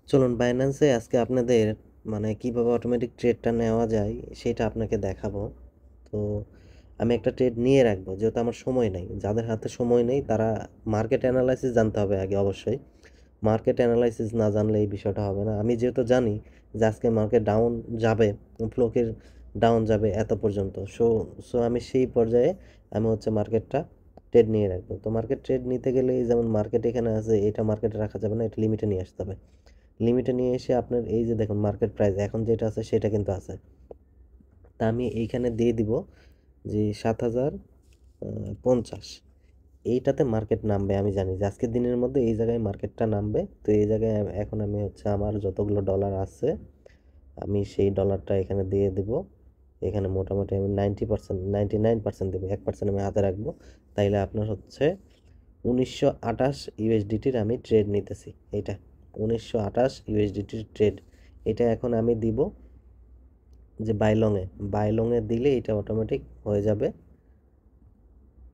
চলুন বাইন্যান্সে আজকে আপনাদের কিভাবে অটোমেটিক ট্রেডটা নেওয়া যায় সেটা আপনাকে দেখাবো। তো আমি একটা ট্রেড নিয়ে রাখবো, যেহেতু আমার সময় নেই। যাদের হাতে সময় নেই তারা মার্কেট অ্যানালাইসিস জানতে হবে আগে অবশ্যই। মার্কেট অ্যানালাইসিস না জানলে এই বিষয়টা হবে না। আমি যেহেতু জানি যে আজকে মার্কেট ডাউন যাবে, ফ্লোকের ডাউন যাবে এত পর্যন্ত, সো সো আমি সেই পর্যায়ে আমি মার্কেটটা ট্রেড নিয়ে রাখবো। তো মার্কেট ট্রেড নিতে গেলে যেমন মার্কেট এখানে আছে, এটা মার্কেটে রাখা যাবে না, এটা লিমিটে নিয়ে আসতে হবে। লিমিটে নিয়ে এসে আপনার এই যে দেখুন মার্কেট প্রাইস এখন যেটা আছে সেটা কিন্তু আছে। তা আমি এইখানে দিয়ে দিব যে 7,050, এইটাতে মার্কেট নামবে। আমি জানি যে আজকের দিনের মধ্যে এই জায়গায় মার্কেটটা নামবে। তো এই জায়গায় এখন আমি আমার যতগুলো ডলার আছে আমি সেই ডলারটা এখানে দিয়ে দিব। এখানে মোটামুটি আমি 99% দেবো, 1% আমি হাতে রাখবো। তাইলে আপনার 1928 ইউএসডিটির আমি ট্রেড নিতেছি। এইটা 1928 ইউএসডিটির ট্রেড। এটা এখন আমি দিব যে বাইলংয়ে দিলে এটা অটোমেটিক হয়ে যাবে।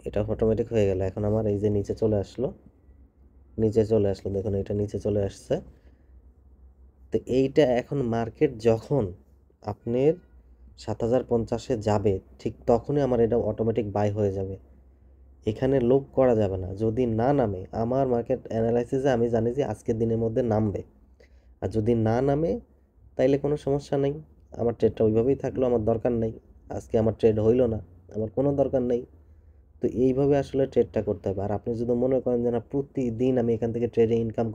এটা অটোমেটিক হয়ে গেল। এখন আমার এই যে নিচে চলে আসলো, দেখুন এটা নিচে চলে আসছে। তো এইটা এখন মার্কেট যখন আপনার 7,050-এ যাবে, ঠিক তখনই আমার এটা অটোমেটিক বাই হয়ে যাবে। এখানে লোভ করা যাবে না। যদি না নামে, আমার মার্কেট অ্যানালাইসিসে আমি জানি যে আজকের দিনের মধ্যে নামবে। আর যদি না নামে তাইলে কোনো সমস্যা নেই, আমার ট্রেডটা ওইভাবেই থাকলো, আমার দরকার নেই। আজকে আমার ট্রেড হইলো না, আমার কোনো দরকার নেই। তো এইভাবে আসলে ট্রেডটা করতে হবে। আর আপনি যদি মনে করেন যে না প্রতিদিন আমি এখান থেকে ট্রেডে ইনকাম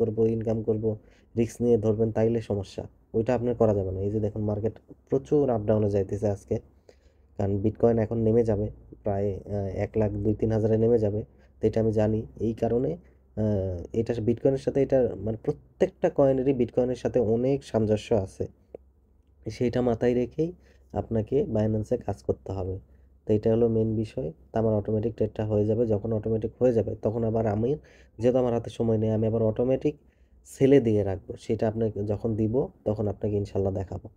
করব, রিস্ক নিয়ে ধরবেন, তাইলে সমস্যা। ওইটা আপনার করা যাবে না। এই যে দেখুন মার্কেট প্রচুর আপ ডাউনে যাইতেছে আজকে, কারণ বিটকয়েন এখন নেমে যাবে প্রায় 1,02,000-3,000-এ নেমে যাবে। তো এটা আমি জানি। এই কারণে এটা বিটকয়েনের সাথে এটা প্রত্যেকটা কয়েনেরই বিটকয়েনের সাথে অনেক সামঞ্জস্য আছে। সেইটা মাথায় রেখেই আপনাকে বাইন্যান্সে কাজ করতে হবে। তো এটা হলো মেন বিষয়। তো আমার অটোমেটিক ট্রেডটা হয়ে যাবে। যখন অটোমেটিক হয়ে যাবে তখন আবার আমি, যেহেতু আমার হাতে সময় নেই, আমি আবার অটোমেটিক সেলে দিয়ে রাখবো। সেটা আপনাকে যখন দিব তখন আপনাকে ইনশাল্লাহ দেখাবো।